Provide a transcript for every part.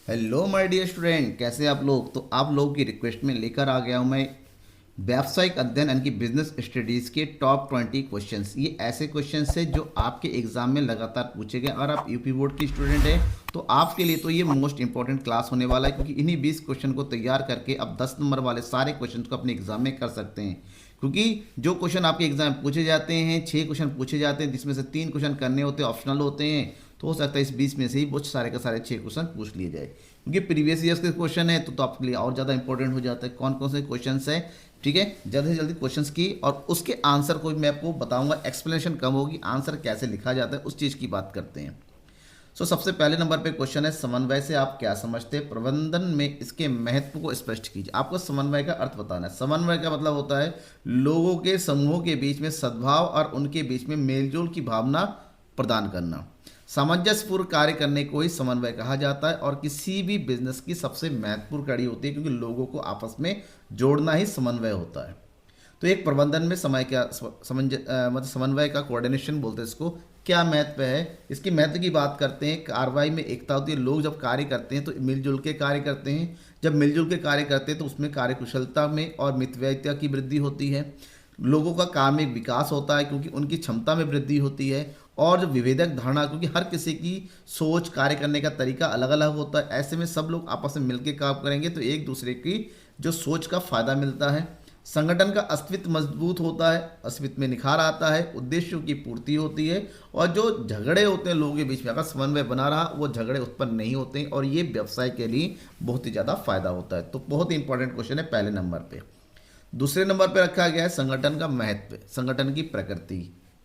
Hello my dear student, कैसे आप लोग। तो आप लोगों की रिक्वेस्ट में लेकर आ गया हूं मैं व्यावसायिक अध्ययन यानी कि बिजनेस स्टडीज़ के टॉप 20 क्वेश्चंस। ये ऐसे क्वेश्चंस है जो आपके एग्जाम में लगातार पूछे गए। अगर आप यूपी बोर्ड की स्टूडेंट हैं तो आपके लिए तो ये मोस्ट इंपॉर्टेंट क्लास होने वाला है, क्योंकि इन्हीं 20 क्वेश्चन को तैयार करके आप 10 नंबर वाले सारे क्वेश्चन को अपने एग्जाम में कर सकते हैं। क्योंकि जो क्वेश्चन आपके एग्जाम में पूछे जाते हैं, 6 क्वेश्चन पूछे जाते हैं, जिसमें से 3 क्वेश्चन करने होते हैं, ऑप्शनल होते हैं। तो हो सकता है इस 20 में से ही बहुत सारे का सारे 6 क्वेश्चन पूछ लिए जाए, क्योंकि प्रीवियस ईयर्स के क्वेश्चन है तो आपके लिए और ज़्यादा इंपॉर्टेंट हो जाता है कौन कौन से क्वेश्चन है। ठीक है, जल्दी से जल्दी क्वेश्चंस की और उसके आंसर को मैं आपको बताऊंगा। एक्सप्लेनेशन कम होगी, आंसर कैसे लिखा जाता है उस चीज़ की बात करते हैं। सबसे पहले नंबर पे क्वेश्चन है, समन्वय से आप क्या समझते हैं, प्रबंधन में इसके महत्व को स्पष्ट कीजिए। आपको समन्वय का अर्थ बताना है। समन्वय का मतलब होता है लोगों के समूहों के बीच में सद्भाव और उनके बीच में मेलजोल की भावना प्रदान करना। सामंजस्यपूर्ण कार्य करने को ही समन्वय कहा जाता है और किसी भी बिजनेस की सबसे महत्वपूर्ण कड़ी होती है, क्योंकि लोगों को आपस में जोड़ना ही समन्वय होता है। तो एक प्रबंधन में समय क्या मतलब समन्वय का कोऑर्डिनेशन बोलते हैं इसको, क्या महत्व है। इसकी महत्व की बात करते हैं। कार्रवाई में एकता होती है। लोग जब कार्य करते हैं तो मिलजुल के कार्य करते हैं। जब मिलजुल के कार्य करते हैं तो उसमें कार्यकुशलता में और मितव्ययिता की वृद्धि होती है। लोगों का काम में विकास होता है क्योंकि उनकी क्षमता में वृद्धि होती है। और जो विभेदक धारणा, क्योंकि हर किसी की सोच कार्य करने का तरीका अलग अलग होता है, ऐसे में सब लोग आपस में मिलकर काम करेंगे तो एक दूसरे की जो सोच का फायदा मिलता है। संगठन का अस्तित्व मजबूत होता है, अस्तित्व में निखार आता है, उद्देश्यों की पूर्ति होती है। और जो झगड़े होते हैं लोगों के बीच में, अगर समन्वय बना रहा वो झगड़े उत्पन्न नहीं होते हैं और ये व्यवसाय के लिए बहुत ही ज़्यादा फायदा होता है। तो बहुत ही इंपॉर्टेंट क्वेश्चन है पहले नंबर पे। दूसरे नंबर पे रखा गया है संगठन का महत्व, संगठन की प्रकृति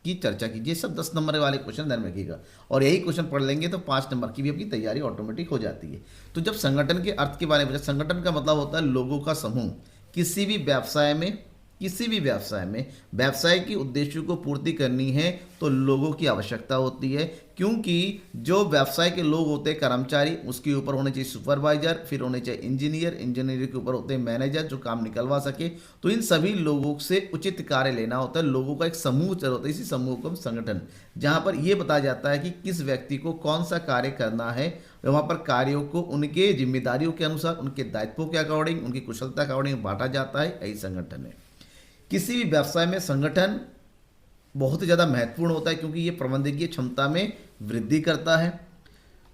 की चर्चा कीजिए। सब 10 नंबर वाले क्वेश्चन ध्यान में रखिएगा और यही क्वेश्चन पढ़ लेंगे तो 5 नंबर की भी आपकी तैयारी ऑटोमेटिक हो जाती है। तो जब संगठन के अर्थ के बारे में, संगठन का मतलब होता है लोगों का समूह। किसी भी व्यवसाय में, किसी भी व्यवसाय में व्यवसाय की उद्देश्यों को पूर्ति करनी है तो लोगों की आवश्यकता होती है। क्योंकि जो व्यवसाय के लोग होते हैं कर्मचारी, उसके ऊपर होने चाहिए सुपरवाइजर, फिर होने चाहिए इंजीनियर, इंजीनियर के ऊपर होते हैं मैनेजर जो काम निकलवा सके। तो इन सभी लोगों से उचित कार्य लेना होता है। लोगों का एक समूह चल होता है, इसी समूह को संगठन, जहाँ पर यह बताया जाता है कि किस व्यक्ति को कौन सा कार्य करना है। वहाँ पर कार्यों को उनके जिम्मेदारियों के अनुसार, उनके दायित्वों के अकॉर्डिंग, उनकी कुशलता के अकॉर्डिंग बांटा जाता है। यही संगठन है। किसी भी व्यवसाय में संगठन बहुत ही ज़्यादा महत्वपूर्ण होता है क्योंकि ये प्रबंधकीय क्षमता में वृद्धि करता है,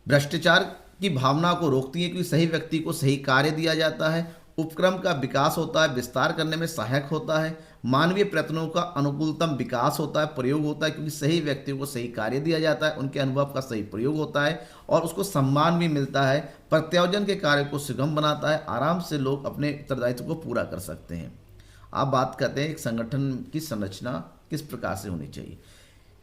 भ्रष्टाचार की भावना को रोकती है क्योंकि सही व्यक्ति को सही कार्य दिया जाता है, उपक्रम का विकास होता है, विस्तार करने में सहायक होता है, मानवीय प्रयत्नों का अनुकूलतम विकास होता है, प्रयोग होता है क्योंकि सही व्यक्तियों को सही कार्य दिया जाता है, उनके अनुभव का सही प्रयोग होता है और उसको सम्मान भी मिलता है, प्रत्यायोजन के कार्य को सुगम बनाता है, आराम से लोग अपने उत्तरदायित्व को पूरा कर सकते हैं। आप बात करते हैं एक संगठन की संरचना किस प्रकार से होनी चाहिए।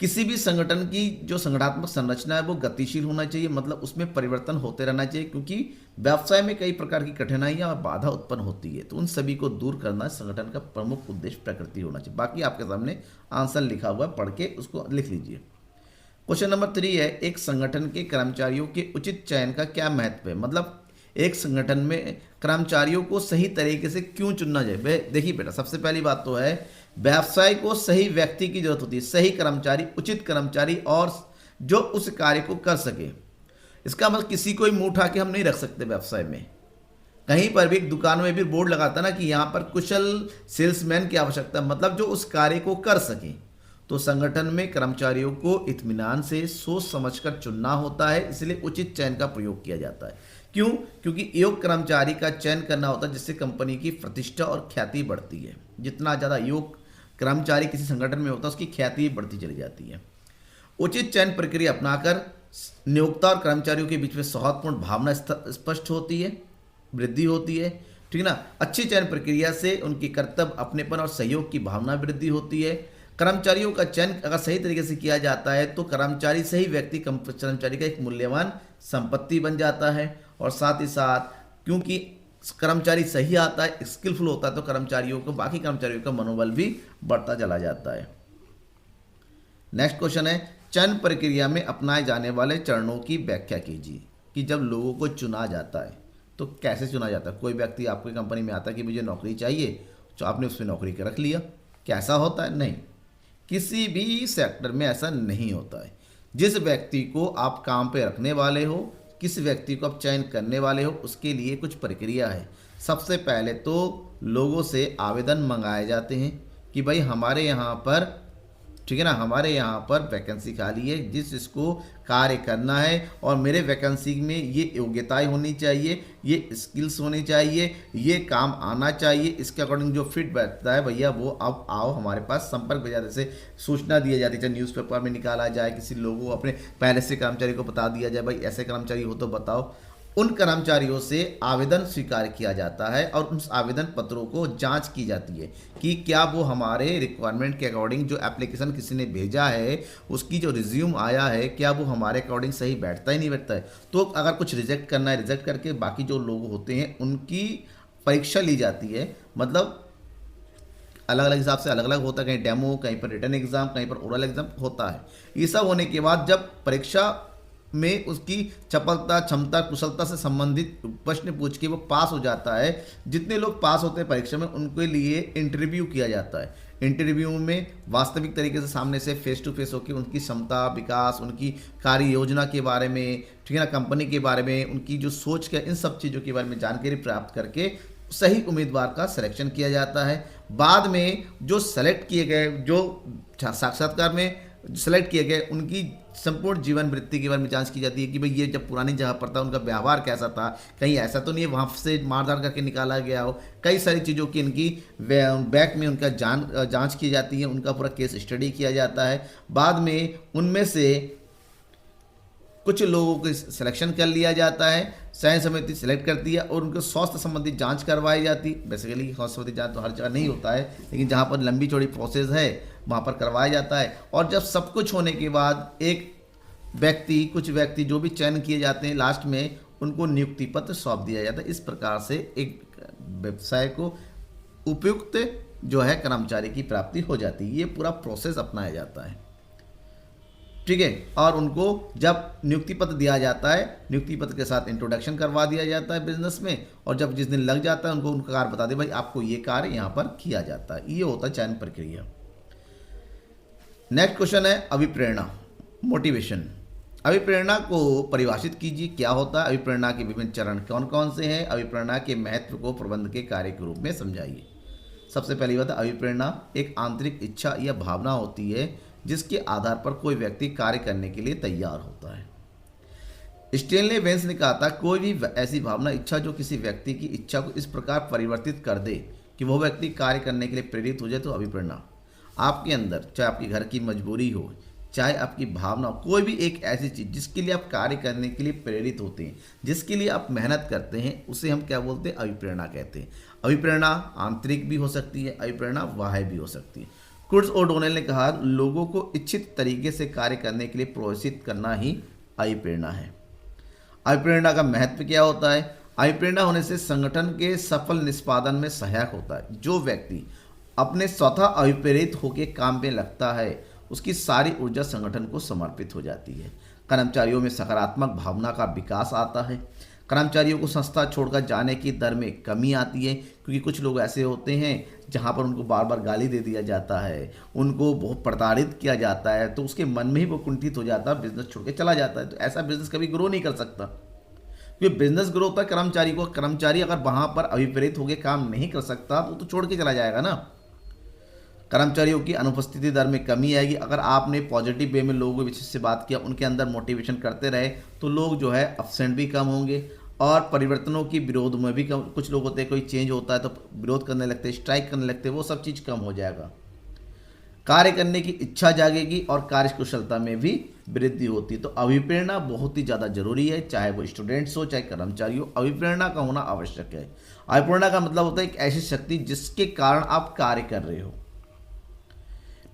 किसी भी संगठन की जो संगठनात्मक संरचना है वो गतिशील होना चाहिए, मतलब उसमें परिवर्तन होते रहना चाहिए क्योंकि व्यवसाय में कई प्रकार की कठिनाइयां और बाधा उत्पन्न होती है। तो उन सभी को दूर करना संगठन का प्रमुख उद्देश्य प्रकृति होना चाहिए। बाकी आपके सामने आंसर लिखा हुआ है, पढ़ के उसको लिख लीजिए। क्वेश्चन नंबर 3 है, एक संगठन के कर्मचारियों के उचित चयन का क्या महत्व है। मतलब एक संगठन में कर्मचारियों को सही तरीके से क्यों चुनना चाहिए। देखिए बेटा, सबसे पहली बात तो है व्यवसाय को सही व्यक्ति की जरूरत होती है, सही कर्मचारी, उचित कर्मचारी और जो उस कार्य को कर सके। इसका मतलब किसी को ही मुंह उठा के हम नहीं रख सकते व्यवसाय में। कहीं पर भी एक दुकान में भी बोर्ड लगाता ना कि यहाँ पर कुशल सेल्समैन की आवश्यकता, मतलब जो उस कार्य को कर सके। तो संगठन में कर्मचारियों को इत्मीनान से सोच समझकर चुनना होता है, इसलिए उचित चयन का प्रयोग किया जाता है। क्यों? क्योंकि योग्य कर्मचारी का चयन करना होता है जिससे कंपनी की प्रतिष्ठा और ख्याति बढ़ती है। जितना ज़्यादा योग्य कर्मचारी किसी संगठन में होता है उसकी ख्याति बढ़ती चली जाती है। उचित चयन प्रक्रिया अपनाकर नियोक्ता और कर्मचारियों के बीच में सौहार्दपूर्ण भावना स्पष्ट होती है, वृद्धि होती है। ठीक ना। अच्छी चयन प्रक्रिया से उनकी कर्तव्य, अपनेपन और सहयोग की भावना वृद्धि होती है। कर्मचारियों का चयन अगर सही तरीके से किया जाता है तो कर्मचारी सही व्यक्ति कर्मचारी का एक मूल्यवान संपत्ति बन जाता है। और साथ ही साथ क्योंकि कर्मचारी सही आता है, स्किलफुल होता है, तो कर्मचारियों को, बाकी कर्मचारियों का मनोबल भी बढ़ता चला जाता है। नेक्स्ट क्वेश्चन है, चयन प्रक्रिया में अपनाए जाने वाले चरणों की व्याख्या कीजिए। कि जब लोगों को चुना जाता है तो कैसे चुना जाता है। कोई व्यक्ति आपकी कंपनी में आता है कि मुझे नौकरी चाहिए, तो आपने उसमें नौकरी कर रख लिया, कैसा होता है? नहीं, किसी भी सेक्टर में ऐसा नहीं होता है। जिस व्यक्ति को आप काम पे रखने वाले हो, किस व्यक्ति को आप चयन करने वाले हो उसके लिए कुछ प्रक्रिया है। सबसे पहले तो लोगों से आवेदन मंगाए जाते हैं कि भाई हमारे यहाँ पर, ठीक है ना, हमारे यहाँ पर वैकेंसी खाली है, जिस इसको कार्य करना है और मेरे वैकेंसी में ये योग्यताएं होनी चाहिए, ये स्किल्स होनी चाहिए, ये काम आना चाहिए, इसके अकॉर्डिंग जो फिट बैठता है भैया वो अब आओ हमारे पास, संपर्क भेजा, जैसे सूचना दी जाती है, चाहे न्यूज़पेपर में निकाला जाए, किसी लोगों अपने पहले से कर्मचारी को बता दिया जाए भाई ऐसे कर्मचारी हो तो बताओ। उन कर्मचारियों से आवेदन स्वीकार किया जाता है और उन आवेदन पत्रों को जांच की जाती है कि क्या वो हमारे रिक्वायरमेंट के अकॉर्डिंग, जो एप्लीकेशन किसी ने भेजा है उसकी जो रिज्यूम आया है क्या वो हमारे अकॉर्डिंग सही बैठता ही नहीं बैठता है। तो अगर कुछ रिजेक्ट करना है, रिजेक्ट करके बाकी जो लोग होते हैं उनकी परीक्षा ली जाती है। मतलब अलग अलग हिसाब से अलग अलग होता है, कहीं डेमो, कहीं पर रिटन एग्जाम, कहीं पर ओरल एग्जाम होता है। ये सब होने के बाद जब परीक्षा में उसकी चपलता, क्षमता, कुशलता से संबंधित प्रश्न पूछ के वो पास हो जाता है, जितने लोग पास होते हैं परीक्षा में उनके लिए इंटरव्यू किया जाता है। इंटरव्यू में वास्तविक तरीके से सामने से फेस टू फेस होकर उनकी क्षमता, विकास, उनकी कार्य योजना के बारे में, ठीक है ना, कंपनी के बारे में, उनकी जो सोच है, इन सब चीज़ों के बारे में जानकारी प्राप्त करके सही उम्मीदवार का सिलेक्शन किया जाता है। बाद में जो सेलेक्ट किए गए, जो साक्षात्कार में सेलेक्ट किए गए, उनकी संपूर्ण जीवन वृत्ति के बारे में जांच की जाती है कि भाई ये जब पुरानी जगह पर था उनका व्यवहार कैसा था, कहीं ऐसा तो नहीं है वहाँ से मारधाड़ करके निकाला गया हो। कई सारी चीज़ों की इनकी बैक में उनका जांच की जाती है, उनका पूरा केस स्टडी किया जाता है। बाद में उनमें से कुछ लोगों को सिलेक्शन कर लिया जाता है, चयन समिति सिलेक्ट करती है और उनको स्वास्थ्य संबंधी जांच करवाई जाती है। बेसिकली स्वास्थ्य संबंधी जांच तो हर जगह नहीं होता है, लेकिन जहाँ पर लंबी चौड़ी प्रोसेस है वहाँ पर करवाया जाता है। और जब सब कुछ होने के बाद कुछ व्यक्ति जो भी चयन किए जाते हैं, लास्ट में उनको नियुक्ति पत्र सौंप दिया जाता है। इस प्रकार से एक व्यवसाय को उपयुक्त जो है कर्मचारी की प्राप्ति हो जाती है। ये पूरा प्रोसेस अपनाया जाता है, ठीक है। और उनको जब नियुक्ति पत्र दिया जाता है, नियुक्ति पत्र के साथ इंट्रोडक्शन करवा दिया जाता है बिजनेस में, और जब जिस दिन लग जाता है उनको उनका कार्य बता दे भाई आपको ये कार्य यहाँ पर किया जाता है। ये होता है चयन प्रक्रिया। नेक्स्ट क्वेश्चन है अभिप्रेरणा, मोटिवेशन। अभिप्रेरणा को परिभाषित कीजिए, क्या होता है? अभिप्रेरणा के विभिन्न चरण कौन कौन से हैं? अभिप्रेरणा के महत्व को प्रबंध के कार्य के रूप में समझाइए। सबसे पहली बात है, अभिप्रेरणा एक आंतरिक इच्छा या भावना होती है जिसके आधार पर कोई व्यक्ति कार्य करने के लिए तैयार होता है। स्टेनले वेंस ने कहा था, कोई भी ऐसी भावना, इच्छा जो किसी व्यक्ति की इच्छा को इस प्रकार परिवर्तित कर दे कि वह व्यक्ति कार्य करने के लिए प्रेरित हो जाए, तो अभिप्रेरणा आपके अंदर, चाहे आपकी घर की मजबूरी हो, चाहे आपकी भावना, कोई भी एक ऐसी चीज़ जिसके लिए आप कार्य करने के लिए प्रेरित होते हैं, जिसके लिए आप मेहनत करते हैं, उसे हम क्या बोलते हैं? अभिप्रेरणा कहते हैं। अभिप्रेरणा आंतरिक भी हो सकती है, अभिप्रेरणा बाह्य भी हो सकती है। कुर्ट्स ओडोनेल ने कहा, लोगों को इच्छित तरीके से कार्य करने के लिए प्रोत्साहित करना ही अभिप्रेरणा है। अभिप्रेरणा का महत्व क्या होता है? अभिप्रेरणा होने से संगठन के सफल निष्पादन में सहायक होता है। जो व्यक्ति अपने स्वतः अभिप्रेरित होकर काम में लगता है, उसकी सारी ऊर्जा संगठन को समर्पित हो जाती है। कर्मचारियों में सकारात्मक भावना का विकास आता है। कर्मचारियों को संस्था छोड़कर जाने की दर में कमी आती है, क्योंकि कुछ लोग ऐसे होते हैं जहां पर उनको बार बार गाली दे दिया जाता है, उनको बहुत प्रताड़ित किया जाता है, तो उसके मन में ही वो कुंठित हो जाता है, बिजनेस छोड़ के चला जाता है। तो ऐसा बिजनेस कभी ग्रो नहीं कर सकता, क्योंकि बिजनेस ग्रो होता है कर्मचारी को। कर्मचारी अगर वहां पर अभिप्रेरित होकर काम नहीं कर सकता तो छोड़ के चला जाएगा ना। कर्मचारियों की अनुपस्थिति दर में कमी आएगी। अगर आपने पॉजिटिव वे में लोगों के से बात किया, उनके अंदर मोटिवेशन करते रहे, तो लोग जो है अपसेंट भी कम होंगे और परिवर्तनों की विरोध में भी कम। कुछ लोग होते हैं, कोई चेंज होता है तो विरोध करने लगते हैं, स्ट्राइक करने लगते हैं, वो सब चीज़ कम हो जाएगा। कार्य करने की इच्छा जागेगी और कार्य कुशलता में भी वृद्धि होती है। तो अभिप्रेरणा बहुत ही ज़्यादा जरूरी है, चाहे वो स्टूडेंट्स हो चाहे कर्मचारी हो, अभिप्रेरणा का होना आवश्यक है। अभिप्रेरणा का मतलब होता है एक ऐसी शक्ति जिसके कारण आप कार्य कर रहे हो।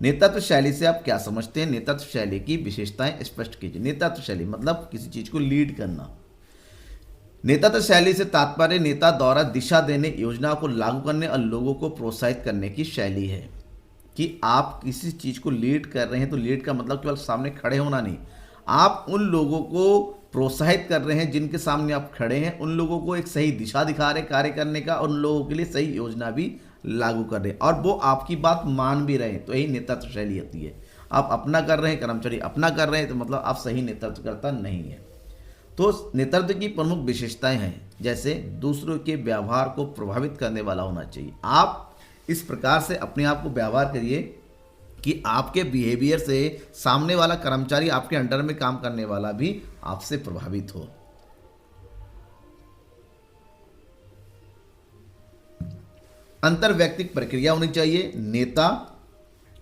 नेतृत्व शैली से आप क्या समझते हैं? नेतृत्व शैली की विशेषताएं स्पष्ट कीजिए। नेतृत्व शैली मतलब किसी चीज को लीड करना। नेतृत्व शैली से तात्पर्य नेता द्वारा दिशा देने, योजना को लागू करने और लोगों को प्रोत्साहित करने की शैली है। कि आप किसी चीज को लीड कर रहे हैं तो लीड का मतलब केवल सामने खड़े होना नहीं, आप उन लोगों को प्रोत्साहित कर रहे हैं जिनके सामने आप खड़े हैं, उन लोगों को एक सही दिशा दिखा रहे कार्य करने का, और उन लोगों के लिए सही योजना भी लागू कर रहे हैं और वो आपकी बात मान भी रहे हैं। तो यही नेतृत्व शैली होती है। आप अपना कर रहे हैं, कर्मचारी अपना कर रहे हैं, तो मतलब आप सही नेतृत्वकर्ता नहीं है। तो नेतृत्व की प्रमुख विशेषताएं हैं, जैसे दूसरों के व्यवहार को प्रभावित करने वाला होना चाहिए। आप इस प्रकार से अपने आप को व्यवहार करिए कि आपके बिहेवियर से सामने वाला कर्मचारी, आपके अंडर में काम करने वाला भी आपसे प्रभावित हो। अंतर व्यक्तिक प्रक्रिया होनी चाहिए। नेता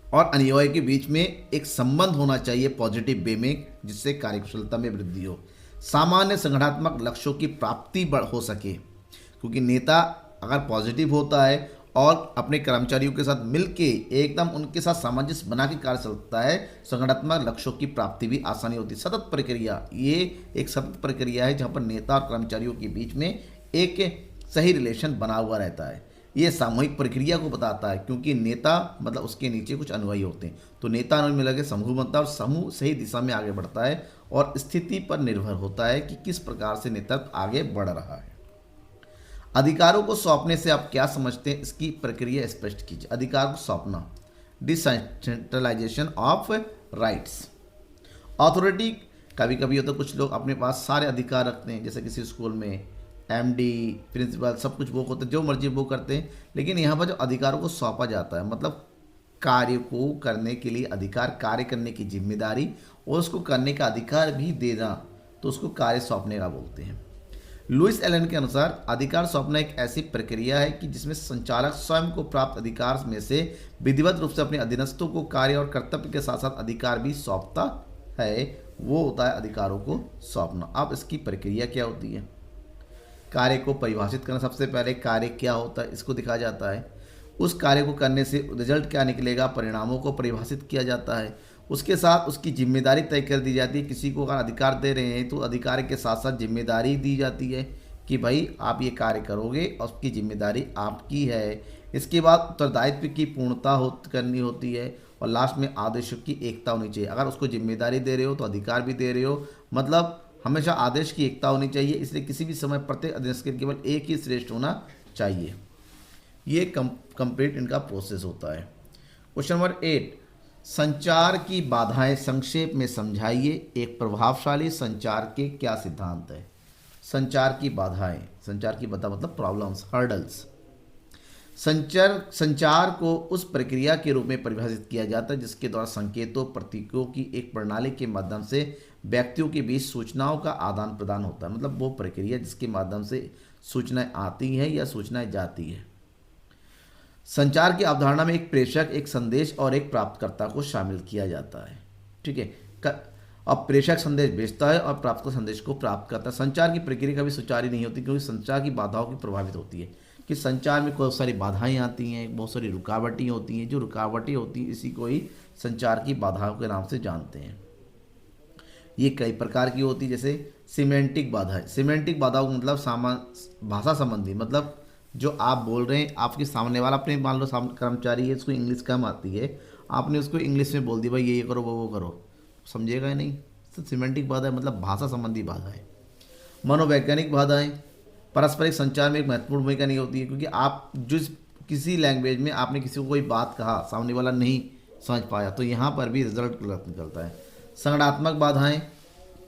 और अनुयायी के बीच में एक संबंध होना चाहिए पॉजिटिव वे में, जिससे कार्यकुशलता में वृद्धि हो। सामान्य संगठनात्मक लक्ष्यों की प्राप्ति हो सके, क्योंकि नेता अगर पॉजिटिव होता है और अपने कर्मचारियों के साथ मिलके एकदम उनके साथ सामंजस्य बना के कार्य चलता है, संगठनात्मक लक्ष्यों की प्राप्ति भी आसानी होती है। सतत प्रक्रिया, ये एक सतत प्रक्रिया है जहाँ पर नेता और कर्मचारियों के बीच में एक सही रिलेशन बना हुआ रहता है। ये सामूहिक प्रक्रिया को बताता है, क्योंकि नेता मतलब उसके नीचे कुछ अनुयायी होते हैं, तो नेता अनुयायी मिला के समूह बनता है और समूह सही दिशा में आगे बढ़ता है और स्थिति पर निर्भर होता है कि किस प्रकार से नेतृत्व आगे बढ़ रहा है। अधिकारों को सौंपने से आप क्या समझते हैं, इसकी प्रक्रिया स्पष्ट कीजिए। अधिकार को सौंपना, डिसेंट्रलाइजेशन ऑफ राइट्स। अथॉरिटी कभी कभी होता है, कुछ लोग अपने पास सारे अधिकार रखते हैं, जैसे किसी स्कूल में एमडी, प्रिंसिपल, सब कुछ वो होते हैं, जो मर्जी वो करते हैं। लेकिन यहाँ पर जो अधिकारों को सौंपा जाता है, मतलब कार्य को करने के लिए अधिकार, कार्य करने की जिम्मेदारी और उसको करने का अधिकार भी देना, तो उसको कार्य सौंपने का बोलते हैं। लुइस एलन के अनुसार अधिकार सौंपना एक ऐसी प्रक्रिया है कि जिसमें संचालक स्वयं को प्राप्त अधिकार में से विधिवत रूप से अपने अधीनस्थों को कार्य और कर्तव्य के साथ साथ अधिकार भी सौंपता है, वो होता है अधिकारों को सौंपना। अब इसकी प्रक्रिया क्या होती है? कार्य को परिभाषित करना, सबसे पहले कार्य क्या होता है इसको दिखाया जाता है। उस कार्य को करने से रिजल्ट क्या निकलेगा, परिणामों को परिभाषित किया जाता है। उसके साथ उसकी जिम्मेदारी तय कर दी जाती है। किसी को अगर अधिकार दे रहे हैं तो अधिकार के साथ साथ जिम्मेदारी दी जाती है कि भाई आप ये कार्य करोगे और उसकी जिम्मेदारी आपकी है। इसके बाद उत्तरदायित्व की पूर्णता करनी होती है और लास्ट में आदेशों की एकता होनी चाहिए। अगर उसको जिम्मेदारी दे रहे हो तो अधिकार भी दे रहे हो, मतलब हमेशा आदेश की एकता होनी चाहिए। इसलिए किसी भी समय प्रत्येक आदेश के केवल एक ही श्रेष्ठ होना चाहिए। ये कंप्लीट इनका प्रोसेस होता है। क्वेश्चन नंबर 8, संचार की बाधाएं संक्षेप में समझाइए। एक प्रभावशाली संचार के क्या सिद्धांत है? संचार की बाधाएं, संचार की बाधा मतलब प्रॉब्लम्स, हर्डल्स। संचार को उस प्रक्रिया के रूप में परिभाषित किया जाता है जिसके द्वारा संकेतों, प्रतीकों की एक प्रणाली के माध्यम से व्यक्तियों के बीच सूचनाओं का आदान प्रदान होता है। मतलब वो प्रक्रिया जिसके माध्यम से सूचनाएं आती हैं या सूचनाएं जाती है। संचार की अवधारणा में एक प्रेषक, एक संदेश और एक प्राप्तकर्ता को शामिल किया जाता है। ठीक है, अब प्रेषक संदेश भेजता है और प्राप्तकर्ता संदेश को प्राप्त करता है। संचार की प्रक्रिया कभी सुचारू नहीं होती, क्योंकि संचार की बाधाओं की प्रभावित होती है कि संचार में बहुत सारी बाधाएं आती हैं, बहुत सारी रुकावटें होती हैं। जो रुकावटें होती हैं इसी को ही संचार की बाधाओं के नाम से जानते हैं। ये कई प्रकार की होती है, जैसे सिमेंटिक बाधाएं। सिमेंटिक बाधाओं का मतलब भाषा संबंधी, मतलब जो आप बोल रहे हैं, आपके सामने वाला, अपने मान लो कर्मचारी है, उसको इंग्लिश कम आती है, आपने उसको इंग्लिश में बोल दी भाई ये करो वो करो, समझेगा ही नहीं। तो सिमेंटिक बाधा मतलब भाषा संबंधी बाधा है। मनोवैज्ञानिक बाधाएं पारस्परिक संचार में एक महत्वपूर्ण भूमिका नहीं होती है, क्योंकि आप जिस किसी लैंग्वेज में आपने किसी को कोई बात कहा, सामने वाला नहीं समझ पाया, तो यहाँ पर भी रिजल्ट गलत निकलता है। संगठनात्मक बाधाएं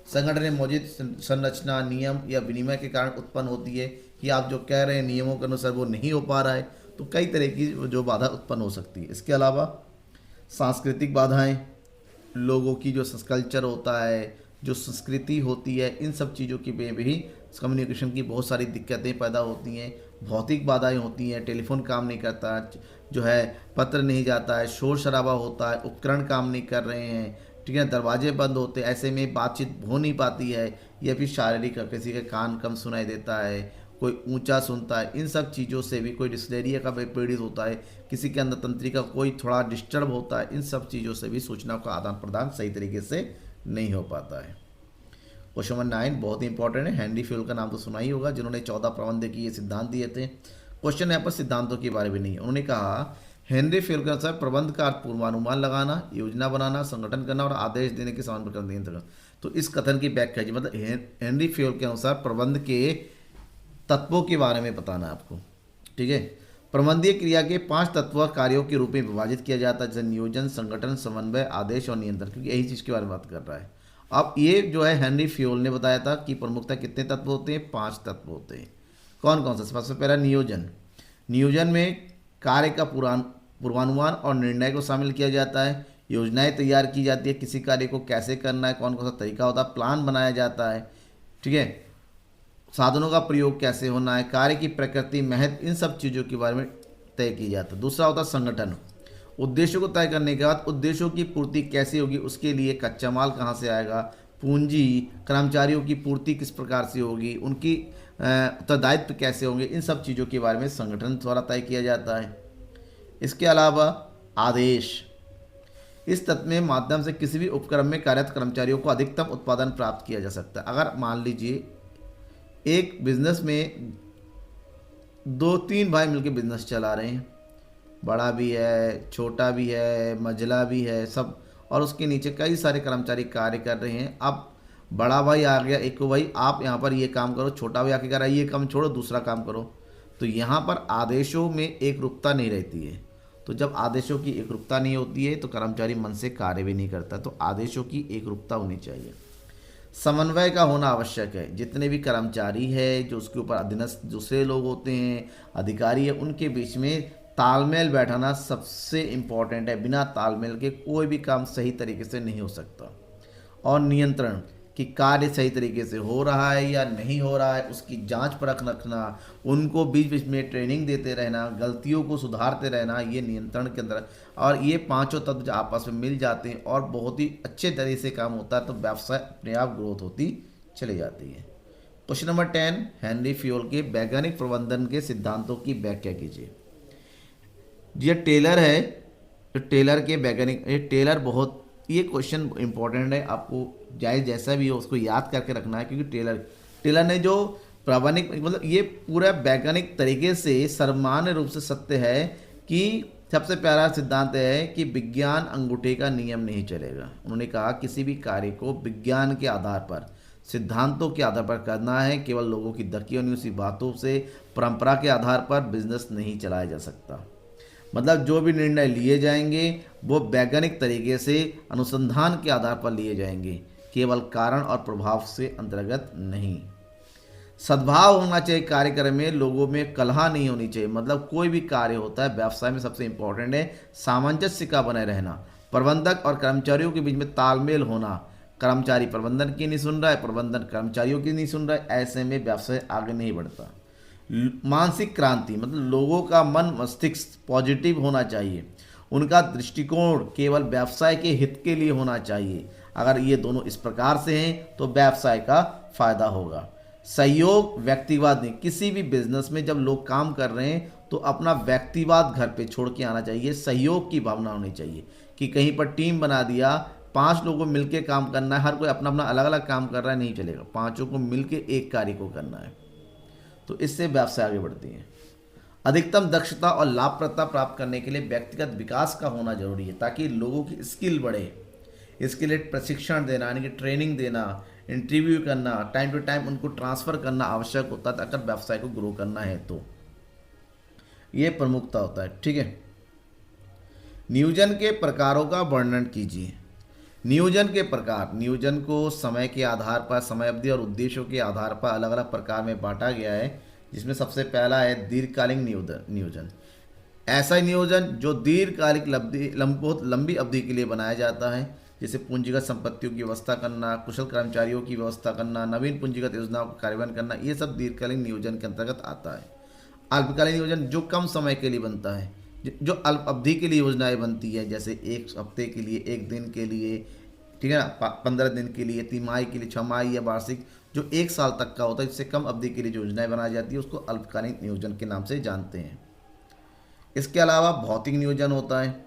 संगठन में मौजूद संरचना, नियम या विनिमय के कारण उत्पन्न होती है कि आप जो कह रहे हैं नियमों के अनुसार वो नहीं हो पा रहा है, तो कई तरह की जो बाधा उत्पन्न हो सकती है। इसके अलावा सांस्कृतिक बाधाएं, लोगों की जो कल्चर होता है, जो संस्कृति होती है, इन सब चीज़ों की में भी कम्युनिकेशन की बहुत सारी दिक्कतें पैदा होती हैं। भौतिक बाधाएं होती हैं, टेलीफोन काम नहीं करता, जो है पत्र नहीं जाता है, शोर शराबा होता है, उपकरण काम नहीं कर रहे हैं, ठीक है, दरवाजे बंद होते हैं, ऐसे में बातचीत हो नहीं पाती है, या फिर शारीरिक, किसी का कान कम सुनाई देता है, कोई ऊंचा सुनता है। इन सब चीज़ों से भी, कोई डिस्लेरिया का पीड़ित होता है, किसी के अंदर तंत्रिका कोई थोड़ा डिस्टर्ब होता है, इन सब चीज़ों से भी सूचनाओं का आदान प्रदान सही तरीके से नहीं हो पाता है। क्वेश्चन नंबर 9 बहुत ही इंपॉर्टेंट है। हेनरी फ्यूल का नाम तो सुना ही होगा, जिन्होंने 14 प्रबंध की ये सिद्धांत दिए थे। क्वेश्चन यहाँ पर सिद्धांतों के बारे में नहीं है। उन्होंने कहा हेनरी फ्यूल के अनुसार प्रबंध का अर्थ पूर्वानुमान लगाना, योजना बनाना, संगठन करना और आदेश देने के समान प्रकार नियंत्रण। तो इस कथन की व्याख्या जी, मतलब हेनरी फ्यूल के अनुसार प्रबंध के तत्वों के बारे में बताना आपको। ठीक है, प्रबंधीय क्रिया के 5 तत्व कार्यों के रूप में विभाजित किया जाता है, जैसे नियोजन, संगठन, समन्वय, आदेश और नियंत्रण, क्योंकि यही चीज़ के बारे में बात कर रहा है। अब ये जो है हेनरी फ्योल ने बताया था कि प्रमुखता कितने तत्व होते हैं, 5 तत्व होते हैं। कौन कौन सा? सबसे पहला नियोजन। नियोजन में कार्य का पूर्वानुमान और निर्णय को शामिल किया जाता है। योजनाएं तैयार की जाती है, किसी कार्य को कैसे करना है, कौन कौन सा तरीका होता है, प्लान बनाया जाता है। ठीक है, साधनों का प्रयोग कैसे होना है, कार्य की प्रकृति, महत्व, इन सब चीज़ों के बारे में तय की जाता है। दूसरा होता है संगठन। उद्देश्यों को तय करने के बाद उद्देश्यों की पूर्ति कैसे होगी, उसके लिए कच्चा माल कहाँ से आएगा, पूंजी, कर्मचारियों की पूर्ति किस प्रकार से होगी, उनकी उत्तरदायित्व कैसे होंगे, इन सब चीज़ों के बारे में संगठन द्वारा तय किया जाता है। इसके अलावा आदेश। इस तत्व में माध्यम से किसी भी उपक्रम में कार्यरत कर्मचारियों को अधिकतम उत्पादन प्राप्त किया जा सकता है। अगर मान लीजिए एक बिजनेस में 2-3 भाई मिलकर बिजनेस चला रहे हैं, बड़ा भी है, छोटा भी है, मझला भी है, सब, और उसके नीचे कई सारे कर्मचारी कार्य कर रहे हैं। अब बड़ा भाई आ गया, एक को भाई आप यहाँ पर ये काम करो, छोटा भाई आके कह रहा है ये काम छोड़ो दूसरा काम करो। तो यहाँ पर आदेशों में एक रूपता नहीं रहती है। तो जब आदेशों की एक रूपता नहीं होती है तो कर्मचारी मन से कार्य भी नहीं करता। तो आदेशों की एक रूपता होनी चाहिए। समन्वय का होना आवश्यक है। जितने भी कर्मचारी है, जो उसके ऊपर अधीनस्थ दूसरे लोग होते हैं, अधिकारी है, उनके बीच में तालमेल बैठाना सबसे इम्पोर्टेंट है। बिना तालमेल के कोई भी काम सही तरीके से नहीं हो सकता। और नियंत्रण, कि कार्य सही तरीके से हो रहा है या नहीं हो रहा है, उसकी जांच परख रखना, उनको बीच बीच में ट्रेनिंग देते रहना, गलतियों को सुधारते रहना, ये नियंत्रण के अंदर। और ये पांचों तत्व जो आपस में मिल जाते हैं और बहुत ही अच्छे तरीके से काम होता है तो व्यवसाय अपने आप ग्रोथ होती चली जाती है। क्वेश्चन नंबर 10, हेनरी फ्योल के वैज्ञानिक प्रबंधन के सिद्धांतों की व्याख्या कीजिए। ये टेलर है, तो टेलर के वैज्ञानिक, ये टेलर बहुत, ये क्वेश्चन इंपॉर्टेंट है, आपको चाहे जैसा भी हो उसको याद करके रखना है। क्योंकि टेलर ने जो प्रामाणिक, मतलब ये पूरा वैज्ञानिक तरीके से सामान्य रूप से सत्य है कि सबसे प्यारा सिद्धांत है कि विज्ञान अंगूठे का नियम नहीं चलेगा। उन्होंने कहा किसी भी कार्य को विज्ञान के आधार पर, सिद्धांतों के आधार पर करना है। केवल लोगों की दकी होनी उसी बातों से, परंपरा के आधार पर बिजनेस नहीं चलाया जा सकता। मतलब जो भी निर्णय लिए जाएंगे वो वैज्ञानिक तरीके से अनुसंधान के आधार पर लिए जाएंगे, केवल कारण और प्रभाव से अंतर्गत नहीं। सद्भाव होना चाहिए कार्यक्रम में, लोगों में कलह नहीं होनी चाहिए। मतलब कोई भी कार्य होता है व्यवसाय में सबसे इंपॉर्टेंट है सामंजस्य का बने रहना। प्रबंधक और कर्मचारियों के बीच में तालमेल होना। कर्मचारी प्रबंधन की नहीं सुन रहा है, प्रबंधन कर्मचारियों की नहीं सुन रहा है, ऐसे में व्यवसाय आगे नहीं बढ़ता। मानसिक क्रांति, मतलब लोगों का मन मस्तिष्क पॉजिटिव होना चाहिए, उनका दृष्टिकोण केवल व्यवसाय के हित के लिए होना चाहिए। अगर ये दोनों इस प्रकार से हैं तो व्यवसाय का फायदा होगा। सहयोग, व्यक्तिवाद नहीं। किसी भी बिजनेस में जब लोग काम कर रहे हैं तो अपना व्यक्तिवाद घर पे छोड़ के आना चाहिए। सहयोग की भावना होनी चाहिए कि कहीं पर टीम बना दिया, 5 लोगों को मिलकर काम करना है, हर कोई अपना अपना अलग अलग काम कर रहा है, नहीं चलेगा। 5 को मिलकर एक कार्य को करना है, तो इससे व्यवसाय आगे बढ़ती है। अधिकतम दक्षता और लाभप्रदता प्राप्त करने के लिए व्यक्तिगत विकास का होना जरूरी है, ताकि लोगों की स्किल बढ़े। इसके लिए प्रशिक्षण देना, यानी कि ट्रेनिंग देना, इंटरव्यू करना, टाइम टू टाइम उनको ट्रांसफ़र करना आवश्यक होता है अगर व्यवसाय को ग्रो करना है तो। ये प्रमुखता होता है। ठीक है, नियोजन के प्रकारों का वर्णन कीजिए। नियोजन के प्रकार, नियोजन को समय के आधार पर, समय अवधि और उद्देश्यों के आधार पर अलग अलग प्रकार में बांटा गया है, जिसमें सबसे पहला है दीर्घकालीन नियोजन। ऐसा नियोजन जो दीर्घकालिक बहुत लंबी अवधि के लिए बनाया जाता है, जैसे पूंजीगत संपत्तियों की व्यवस्था करना, कुशल कर्मचारियों की व्यवस्था करना, नवीन पूंजीगत योजनाओं का कार्यान्वयन करना, ये सब दीर्घकालीन नियोजन के अंतर्गत आता है। अल्पकालीन नियोजन जो कम समय के लिए बनता है, जो अल्प अवधि के लिए योजनाएं बनती है, जैसे 1 हफ्ते के लिए, 1 दिन के लिए, ठीक है ना, 15 दिन के लिए, तिमाही के लिए, 6 माही या वार्षिक, जो 1 साल तक का होता है, जिससे कम अवधि के लिए योजनाएं बनाई जाती है, उसको अल्पकालीन नियोजन के नाम से जानते हैं। इसके अलावा भौतिक नियोजन होता है।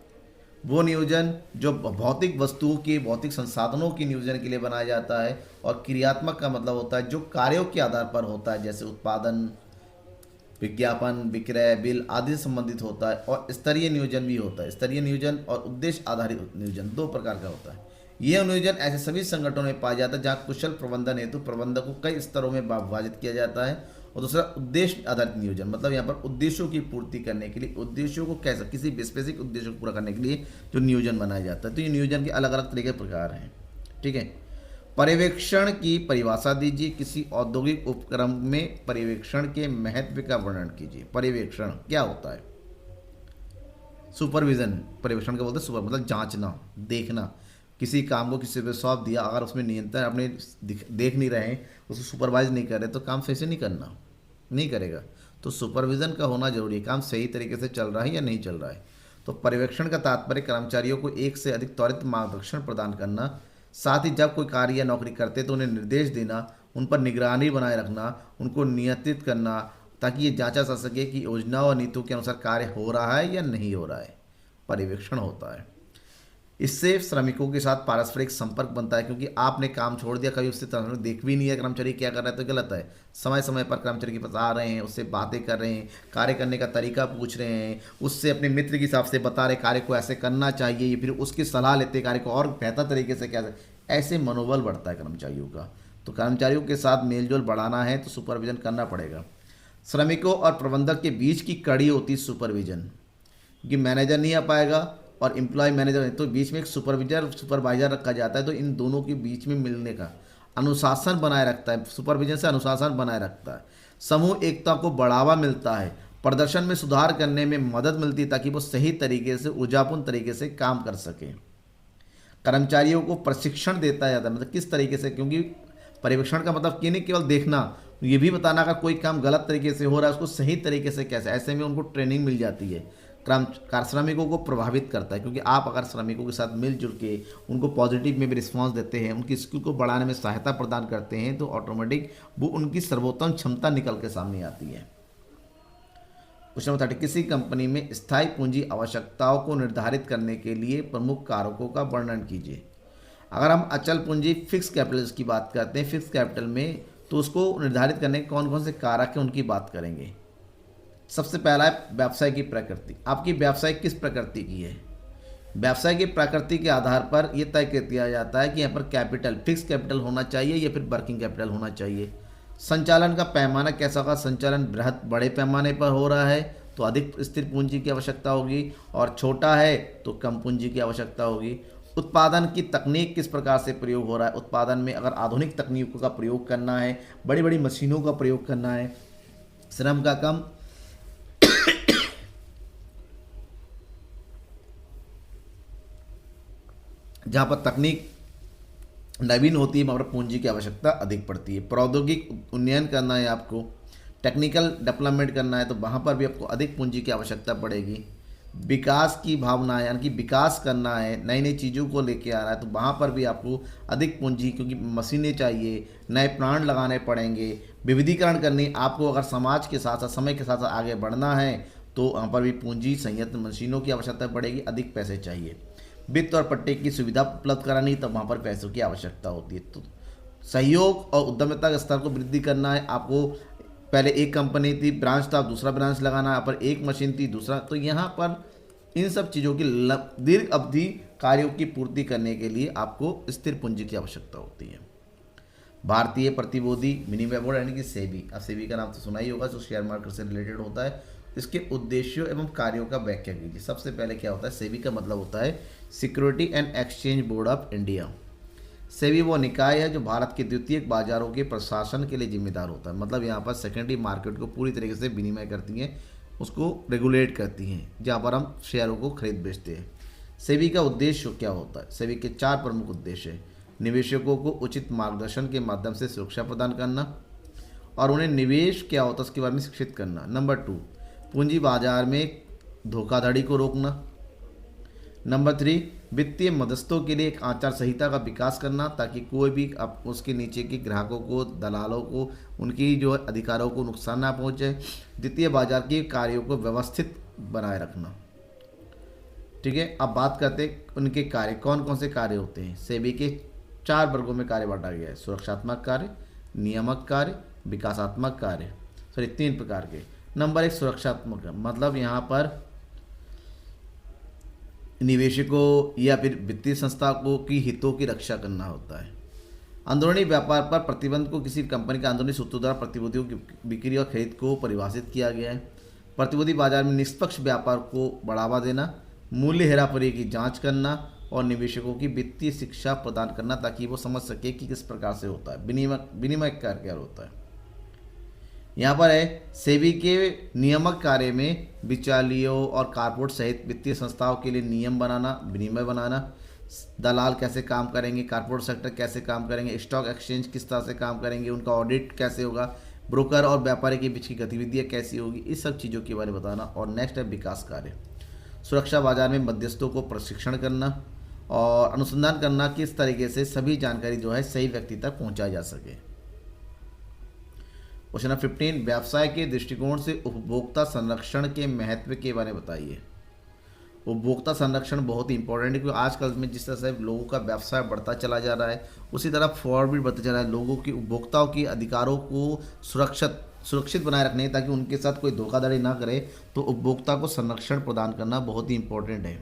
वो नियोजन जो भौतिक वस्तुओं के, भौतिक संसाधनों के नियोजन के लिए बनाया जाता है। और क्रियात्मक का मतलब होता है जो कार्यों के आधार पर होता है, जैसे उत्पादन, विज्ञापन, विक्रय, बिल आदि से संबंधित होता है। और स्तरीय नियोजन भी होता है। स्तरीय नियोजन और उद्देश्य आधारित नियोजन 2 प्रकार का होता है। यह नियोजन ऐसे सभी संगठनों में पाया जाता है जहाँ कुशल प्रबंधन हेतु प्रबंधक को कई स्तरों में विभाजित किया जाता है। और दूसरा उद्देश्य आधारित नियोजन, मतलब यहाँ पर उद्देश्यों की पूर्ति करने के लिए, उद्देश्यों को कैसे, किसी स्पेसिफिक उद्देश्य को पूरा करने के लिए जो नियोजन बनाया जाता है। तो ये नियोजन के अलग अलग तरीके प्रकार हैं। ठीक है, पर्यवेक्षण की परिभाषा दीजिए। किसी औद्योगिक उपक्रम में पर्यवेक्षण के महत्व का वर्णन कीजिए। पर्यवेक्षण क्या होता है? सुपरविजन, पर्यवेक्षण का बोलते हैं सुपर, मतलब जांचना, देखना। किसी काम को किसी पे सौंप दिया, अगर उसमें नियंत्रण अपने देख नहीं रहे, उसको सुपरवाइज नहीं कर रहे, तो काम सही से नहीं करना, नहीं करेगा। तो सुपरविजन का होना जरूरी है, काम सही तरीके से चल रहा है या नहीं चल रहा है। तो पर्यवेक्षण का तात्पर्य कर्मचारियों को एक से अधिक त्वरित मार्गदर्शन प्रदान करना, साथ ही जब कोई कार्य या नौकरी करते तो उन्हें निर्देश देना, उन पर निगरानी बनाए रखना, उनको नियंत्रित करना, ताकि ये जांचा जा सके कि योजना और नीतियों के अनुसार कार्य हो रहा है या नहीं हो रहा है। पर्यवेक्षण होता है। इससे श्रमिकों के साथ पारस्परिक संपर्क बनता है, क्योंकि आपने काम छोड़ दिया, कभी उससे देख भी नहीं है कर्मचारी क्या कर रहा है, तो गलत है। समय समय पर कर्मचारी के पास आ रहे हैं, उससे बातें कर रहे हैं, कार्य करने का तरीका पूछ रहे हैं, उससे अपने मित्र के हिसाब से बता रहे कार्य को ऐसे करना चाहिए, फिर उसकी सलाह लेते कार्य को और बेहतर तरीके से कैसे, ऐसे मनोबल बढ़ता है कर्मचारियों का। तो कर्मचारियों के साथ मेलजोल बढ़ाना है तो सुपरविजन करना पड़ेगा। श्रमिकों और प्रबंधक के बीच की कड़ी होती है सुपरविजन, क्योंकि मैनेजर नहीं आ पाएगा और एम्प्लॉय मैनेजर है, तो बीच में एक सुपरवाइजर रखा जाता है। तो इन दोनों के बीच में मिलने का अनुशासन बनाए रखता है। सुपरविजन से अनुशासन बनाए रखता है। समूह एकता को बढ़ावा मिलता है। प्रदर्शन में सुधार करने में मदद मिलती है, ताकि वो सही तरीके से ऊर्जापूर्ण तरीके से काम कर सकें। कर्मचारियों को प्रशिक्षण देता जाता है, मतलब किस तरीके से, क्योंकि पर्यवेक्षण का मतलब कि नहीं केवल देखना, ये भी बताना अगर कोई काम गलत तरीके से हो रहा है उसको सही तरीके से कैसे, ऐसे में उनको ट्रेनिंग मिल जाती है। श्रमिकों को प्रभावित करता है, क्योंकि आप अगर श्रमिकों के साथ मिलजुल के उनको पॉजिटिव में भी रिस्पॉन्स देते हैं, उनकी स्किल को बढ़ाने में सहायता प्रदान करते हैं, तो ऑटोमेटिक वो उनकी सर्वोत्तम क्षमता निकल के सामने आती है। क्वेश्चन नंबर 30, किसी कंपनी में स्थायी पूंजी आवश्यकताओं को निर्धारित करने के लिए प्रमुख कारकों का वर्णन कीजिए। अगर हम अचल पूंजी फिक्स कैपिटल की बात करते हैं, फिक्स कैपिटल में, तो उसको निर्धारित करने के कौन कौन से कारक हैं उनकी बात करेंगे। सबसे पहला है व्यवसाय की प्रकृति। आपकी व्यवसाय किस प्रकृति की है? व्यवसाय की प्रकृति के आधार पर यह तय कर दिया जाता है कि यहाँ पर कैपिटल फिक्स कैपिटल होना चाहिए या फिर वर्किंग कैपिटल होना चाहिए। संचालन का पैमाना कैसा होगा? संचालन बड़े पैमाने पर हो रहा है तो अधिक स्थिर पूंजी की आवश्यकता होगी, और छोटा है तो कम पूंजी की आवश्यकता होगी। उत्पादन की तकनीक किस प्रकार से प्रयोग हो रहा है? उत्पादन में अगर आधुनिक तकनीकों का प्रयोग करना है, बड़ी बड़ी मशीनों का प्रयोग करना है, श्रम का कम, जहाँ पर तकनीक नवीन होती है वहाँ पर पूंजी की आवश्यकता अधिक पड़ती है। प्रौद्योगिक उन्नयन करना है आपको, टेक्निकल डेवलपमेंट करना है, तो वहाँ पर भी आपको अधिक पूंजी की आवश्यकता पड़ेगी। विकास की भावना है, यानी कि विकास करना है, नई नई चीज़ों को लेके आ रहा है, तो वहाँ पर भी आपको अधिक पूंजी, क्योंकि मशीनें चाहिए, नए प्लांट लगाने पड़ेंगे, विविधीकरण करनी आपको। अगर समाज के साथ साथ समय के साथ साथ आगे बढ़ना है तो वहाँ पर भी पूंजी, संयंत्र, मशीनों की आवश्यकता पड़ेगी, अधिक पैसे चाहिए। वित्त और पट्टे की सुविधा उपलब्ध करानी, तब वहाँ पर पैसों की आवश्यकता होती है। तो सहयोग और उद्यमिता के स्तर को वृद्धि करना है आपको। पहले एक कंपनी थी, ब्रांच था, दूसरा ब्रांच लगाना, यहाँ पर एक मशीन थी, दूसरा, तो यहाँ पर इन सब चीज़ों की दीर्घ अवधि कार्यों की पूर्ति करने के लिए आपको स्थिर पूंजी की आवश्यकता होती है। भारतीय प्रतिभूति विनिमय बोर्ड यानी कि सेबी, अब सेबी का नाम तो सुना ही होगा, जो शेयर मार्केट से रिलेटेड होता है। इसके उद्देश्यों एवं कार्यों का व्याख्या कीजिए। सबसे पहले क्या होता है? सेबी का मतलब होता है security and exchange board of India. SEBI वो निकाय है जो भारत के द्वितीयक बाजारों के प्रशासन के लिए जिम्मेदार होता है। मतलब यहाँ पर सेकेंडरी मार्केट को पूरी तरीके से विनिमय करती हैं, उसको रेगुलेट करती हैं, जहाँ पर हम शेयरों को खरीद बेचते हैं। सेबी का उद्देश्य क्या होता है? सेबी के 4 प्रमुख उद्देश्य हैं। निवेशकों को उचित मार्गदर्शन के माध्यम से सुरक्षा प्रदान करना और उन्हें निवेश क्या होता है उसके बारे में शिक्षित करना। नंबर 2, पूंजी बाजार में धोखाधड़ी को रोकना। नंबर 3, वित्तीय मध्यस्थों के लिए एक आचार संहिता का विकास करना, ताकि कोई भी उसके नीचे के ग्राहकों को, दलालों को, उनकी जो अधिकारों को नुकसान ना पहुंचे। द्वितीय बाजार के कार्यों को व्यवस्थित बनाए रखना। ठीक है, अब बात करते हैं उनके कार्य, कौन कौन से कार्य होते हैं। सेबी के 4 वर्गों में कार्य बांटा गया है। सुरक्षात्मक कार्य, नियामक कार्य, विकासात्मक कार्य, 3 प्रकार के। नंबर 1, सुरक्षात्मक, मतलब यहाँ पर निवेशकों या फिर वित्तीय संस्था को की हितों की रक्षा करना होता है। अंदरूनी व्यापार पर प्रतिबंध को किसी कंपनी का अंदरूनी सूत्रों द्वारा प्रतिभूतियों की बिक्री और खरीद को परिभाषित किया गया है। प्रतिभूति बाजार में निष्पक्ष व्यापार को बढ़ावा देना, मूल्य हेराफेरी की जांच करना, और निवेशकों की वित्तीय शिक्षा प्रदान करना, ताकि वो समझ सके कि किस प्रकार से होता है विनिमय विनिमय क्या होता है। यहाँ पर है सेबी के नियामक कार्य में बिचौलियों और कारपोरेट सहित वित्तीय संस्थाओं के लिए नियम बनाना, विनिमय बनाना, दलाल कैसे काम करेंगे, कारपोरेट सेक्टर कैसे काम करेंगे, स्टॉक एक्सचेंज किस तरह से काम करेंगे, उनका ऑडिट कैसे होगा, ब्रोकर और व्यापारी के बीच की गतिविधियाँ कैसी होगी, इस सब चीज़ों के बारे में बताना। और नेक्स्ट है विकास कार्य, सुरक्षा बाजार में मध्यस्थों को प्रशिक्षण करना और अनुसंधान करना किस तरीके से सभी जानकारी जो है सही व्यक्ति तक पहुंचाई जा सके। क्वेश्चन नंबर 15, व्यवसाय के दृष्टिकोण से उपभोक्ता संरक्षण के महत्व के बारे में बताइए। उपभोक्ता संरक्षण बहुत ही इंपॉर्टेंट है, क्योंकि आजकल में जिस तरह से लोगों का व्यवसाय बढ़ता चला जा रहा है, उसी तरह फ्रॉड भी बढ़ता चला रहा है। लोगों की उपभोक्ताओं की अधिकारों को सुरक्षित बनाए रखने, ताकि उनके साथ कोई धोखाधड़ी ना करे, तो उपभोक्ता को संरक्षण प्रदान करना बहुत ही इंपॉर्टेंट है।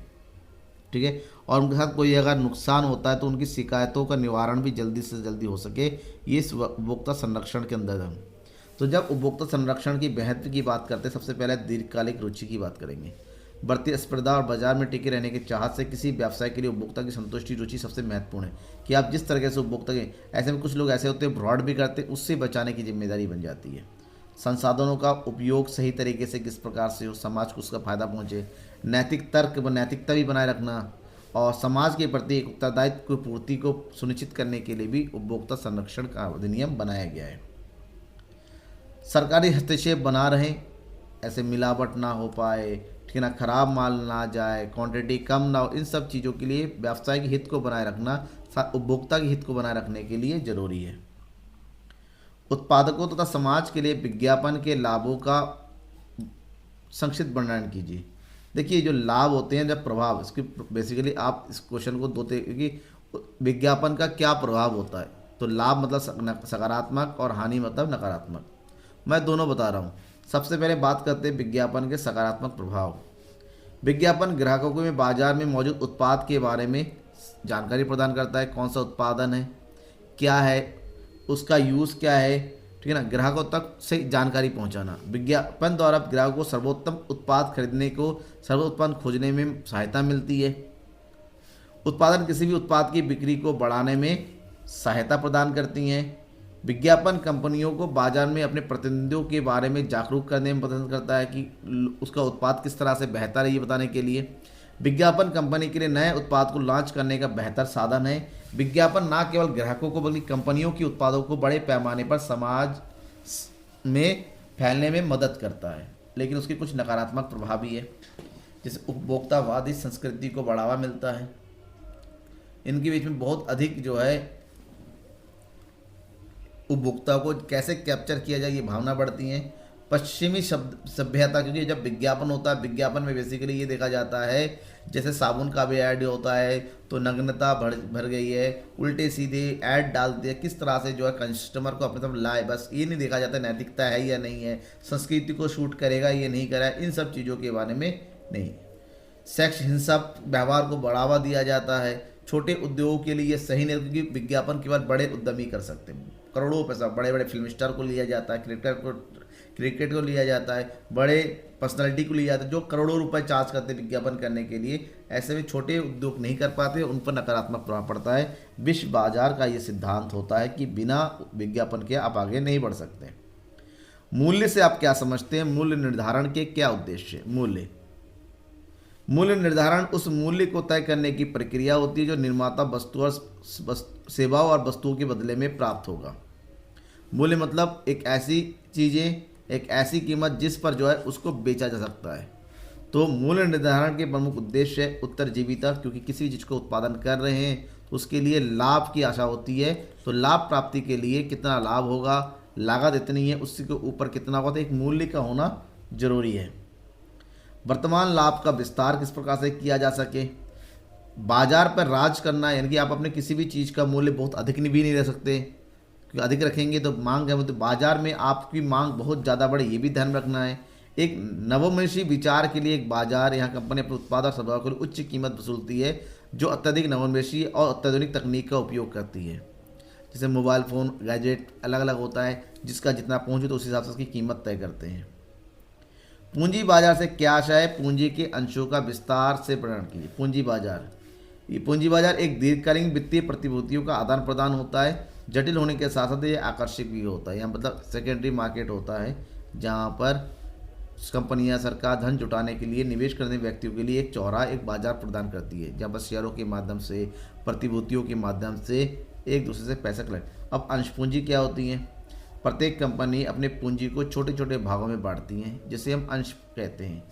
ठीक है, और उनके साथ कोई अगर नुकसान होता है तो उनकी शिकायतों का निवारण भी जल्दी से जल्दी हो सके, ये इस उपभोक्ता संरक्षण के अंदर है। तो जब उपभोक्ता संरक्षण की महत्व की बात करते हैं, सबसे पहले दीर्घकालिक रुचि की बात करेंगे। बढ़ती स्पर्धा और बाजार में टिके रहने की चाहत से किसी व्यवसाय के लिए उपभोक्ता की संतुष्टि रुचि सबसे महत्वपूर्ण है, कि आप जिस तरीके से उपभोक्ता के, ऐसे में कुछ लोग ऐसे होते हैं फ्रॉड भी करते, उससे बचाने की जिम्मेदारी बन जाती है। संसाधनों का उपयोग सही तरीके से किस प्रकार से हो, समाज को उसका फायदा पहुंचे, नैतिक तर्क व नैतिकता भी बनाए रखना, और समाज के प्रति एक उत्तरदायित्व की पूर्ति को सुनिश्चित करने के लिए भी उपभोक्ता संरक्षण का अधिनियम बनाया गया है। सरकारी हस्तक्षेप बना रहे, ऐसे मिलावट ना हो पाए, ठीक है ना, खराब माल ना जाए, क्वांटिटी कम ना हो, इन सब चीज़ों के लिए व्यवसाय के हित को बनाए रखना, उपभोक्ता के हित को बनाए रखने के लिए जरूरी है। उत्पादकों तथा समाज के लिए विज्ञापन के लाभों का संक्षिप्त वर्णन कीजिए। देखिए, जो लाभ होते हैं, जब प्रभाव, इसकी बेसिकली आप इस क्वेश्चन को दोते कि विज्ञापन का क्या प्रभाव होता है, तो लाभ मतलब सकारात्मक और हानि मतलब नकारात्मक। मैं दोनों बता रहा हूँ। सबसे पहले बात करते हैं विज्ञापन के सकारात्मक प्रभाव। विज्ञापन ग्राहकों को बाजार में मौजूद उत्पाद के बारे में जानकारी प्रदान करता है, कौन सा उत्पादन है, क्या है, उसका यूज़ क्या है, ठीक है ना, ग्राहकों तक सही जानकारी पहुंचाना। विज्ञापन द्वारा ग्राहकों को सर्वोत्तम उत्पाद खरीदने को, सर्वोत्तम खोजने में सहायता मिलती है। उत्पादन किसी भी उत्पाद की बिक्री को बढ़ाने में सहायता प्रदान करती हैं। विज्ञापन कंपनियों को बाजार में अपने प्रतिद्वंदियों के बारे में जागरूक करने में मदद करता है, कि उसका उत्पाद किस तरह से बेहतर है, ये बताने के लिए। विज्ञापन कंपनी के लिए नए उत्पाद को लॉन्च करने का बेहतर साधन है। विज्ञापन न केवल ग्राहकों को बल्कि कंपनियों की उत्पादों को बड़े पैमाने पर समाज में फैलने में मदद करता है, लेकिन उसके कुछ नकारात्मक प्रभाव भी है, जैसे उपभोक्तावादी संस्कृति को बढ़ावा मिलता है। इनके बीच में बहुत अधिक जो है उपभोक्ता को कैसे कैप्चर किया जाए, ये भावना बढ़ती है। पश्चिमी सभ्यता, क्योंकि जब विज्ञापन होता है, विज्ञापन में बेसिकली ये देखा जाता है, जैसे साबुन का भी ऐड होता है तो नग्नता भर गई है, उल्टे सीधे ऐड डाल दिया, किस तरह से जो है कस्टमर को अपने तरफ लाए, बस ये नहीं देखा जाता नैतिकता है या नहीं है, संस्कृति को शूट करेगा ये नहीं करा, इन सब चीज़ों के बारे में नहीं। सेक्स हिंसा व्यवहार को बढ़ावा दिया जाता है। छोटे उद्योगों के लिए ये सही नहीं, क्योंकि विज्ञापन केवल बड़े उद्यमी कर सकते हैं। करोड़ों पैसा बड़े बड़े फिल्म स्टार को लिया जाता है, क्रिकेट को लिया जाता है, बड़े पर्सनालिटी को लिया जाता है, जो करोड़ों रुपए चार्ज करते हैं विज्ञापन करने के लिए। ऐसे में छोटे उद्योग नहीं कर पाते, उन पर नकारात्मक प्रभाव पड़ता है। विश्व बाजार का ये सिद्धांत होता है कि बिना विज्ञापन के आप आगे नहीं बढ़ सकते। मूल्य से आप क्या समझते हैं? मूल्य निर्धारण के क्या उद्देश्य है? मूल्य निर्धारण उस मूल्य को तय करने की प्रक्रिया होती है जो निर्माता वस्तु और सेवाओं और वस्तुओं के बदले में प्राप्त होगा। मूल्य मतलब एक ऐसी चीज़ें, एक ऐसी कीमत जिस पर जो है उसको बेचा जा सकता है। तो मूल्य निर्धारण के प्रमुख उद्देश्य है उत्तरजीविता, क्योंकि किसी चीज़ को उत्पादन कर रहे हैं तो उसके लिए लाभ की आशा होती है। तो लाभ प्राप्ति के लिए कितना लाभ होगा, लागत इतनी है, उसके ऊपर कितना होगा, तो एक मूल्य का होना जरूरी है। वर्तमान लाभ का विस्तार किस प्रकार से किया जा सके, बाजार पर राज करना, यानी कि आप अपने किसी भी चीज़ का मूल्य बहुत अधिक भी नहीं रह सकते, क्योंकि अधिक रखेंगे तो मांग है, तो बाजार में आपकी मांग बहुत ज़्यादा बढ़े, ये भी ध्यान रखना है। एक नवोन्मेषी विचार के लिए एक बाजार, यहाँ कंपनी अपने उत्पाद और सेवाओं के लिए उच्च कीमत वसूलती है, जो अत्यधिक नवोन्मेषी और अत्याधुनिक तकनीक का उपयोग करती है। जैसे मोबाइल फ़ोन, गैजेट अलग अलग होता है, जिसका जितना पहुँच हो तो उस हिसाब से उसकी कीमत तय करते हैं। पूंजी बाजार से क्या आशा है? पूंजी के अंशों का विस्तार से वर्णन कीजिए। पूंजी बाजार ये पूंजी बाजार एक दीर्घकालीन वित्तीय प्रतिभूतियों का आदान प्रदान होता है। जटिल होने के साथ साथ ये आकर्षक भी होता है। यहाँ मतलब सेकेंडरी मार्केट होता है जहाँ पर कंपनियां, सरकार धन जुटाने के लिए, निवेश करने व्यक्तियों के लिए एक चौराहा, एक बाजार प्रदान करती है जहाँ पर शेयरों के माध्यम से, प्रतिभूतियों के माध्यम से एक दूसरे से पैसा कलेक्ट। अब अंश पूंजी क्या होती है? प्रत्येक कंपनी अपने पूंजी को छोटे छोटे भागों में बांटती हैं जिसे हम अंश कहते हैं,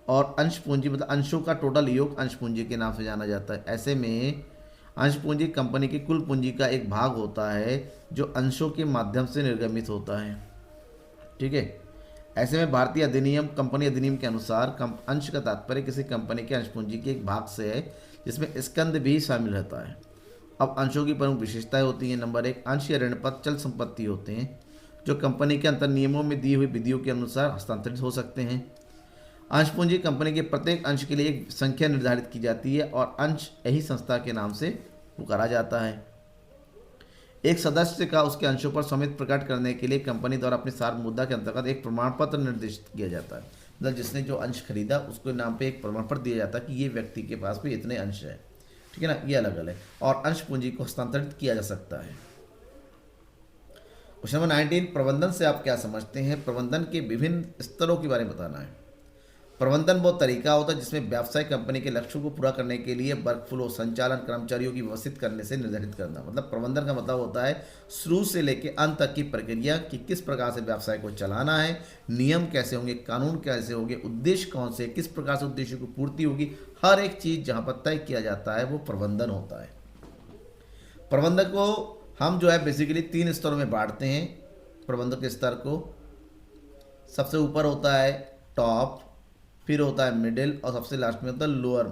और अंश पूंजी मतलब अंशों का टोटल योग अंश पूंजी के नाम से जाना जाता है। ऐसे में अंश पूंजी कंपनी की कुल पूंजी का एक भाग होता है जो अंशों के माध्यम से निर्गमित होता है। ठीक है। ऐसे में भारतीय अधिनियम, कंपनी अधिनियम के अनुसार अंश का तात्पर्य किसी कंपनी के अंश पूंजी के एक भाग से है जिसमें स्कंद भी शामिल रहता है। अब अंशों की प्रमुख विशेषताएं होती हैं। नंबर 1, अंश या ऋणपत्र चल संपत्ति होते हैं जो कंपनी के अंतर नियमों में दी हुई विधियों के अनुसार हस्तांतरित हो सकते हैं। अंश पूंजी कंपनी के प्रत्येक अंश के लिए एक संख्या निर्धारित की जाती है और अंश यही संस्था के नाम से पुकारा जाता है। एक सदस्य का उसके अंशों पर स्वामित्व प्रकट करने के लिए कंपनी द्वारा अपनी सार मुद्दा के अंतर्गत एक प्रमाण पत्र निर्दिष्ट किया जाता है। मतलब जिसने जो अंश खरीदा उसके नाम पे एक प्रमाण पत्र दिया जाता है कि ये व्यक्ति के पास भी इतने अंश है। ठीक है ना, ये अलग अलग है। और अंश पूंजी को हस्तांतरित किया जा सकता है। क्वेश्चन नंबर 19, प्रबंधन से आप क्या समझते हैं? प्रबंधन के विभिन्न स्तरों के बारे में बताना है। प्रबंधन वो तरीका होता है जिसमें व्यवसाय कंपनी के लक्ष्यों को पूरा करने के लिए वर्कफ्लो, संचालन, कर्मचारियों की व्यवस्थित करने से निर्धारित करना। मतलब प्रबंधन का मतलब होता है शुरू से लेकर अंत तक की प्रक्रिया कि किस प्रकार से व्यवसाय को चलाना है, नियम कैसे होंगे, कानून कैसे होंगे, उद्देश्य कौन से, किस प्रकार से उद्देश्यों की पूर्ति होगी, हर एक चीज़ जहाँ पर तय किया जाता है वो प्रबंधन होता है। प्रबंधक को हम जो है बेसिकली 3 स्तरों में बांटते हैं। प्रबंधक के स्तर को सबसे ऊपर होता है टॉप, फिर होता है मिडिल और सबसे लास्ट में होता है लोअर।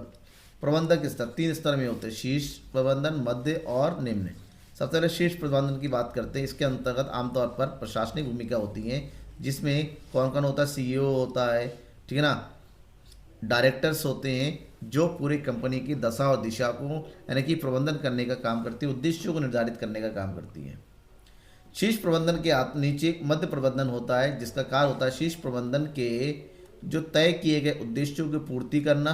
प्रबंधक स्तर 3 स्तर में होते हैं, शीर्ष प्रबंधन, मध्य और निम्न। सबसे पहले शीर्ष प्रबंधन की बात करते हैं। इसके अंतर्गत आमतौर पर प्रशासनिक भूमिका होती है जिसमें कौन कौन होता है? CEO होता है, ठीक है ना, डायरेक्टर्स होते हैं जो पूरी कंपनी की दशा और दिशा को यानी कि प्रबंधन करने का काम करती है, उद्देश्यों को निर्धारित करने का काम करती है। शीर्ष प्रबंधन के नीचे मध्य प्रबंधन होता है जिसका कार्य होता है शीर्ष प्रबंधन के जो तय किए गए उद्देश्यों की पूर्ति करना,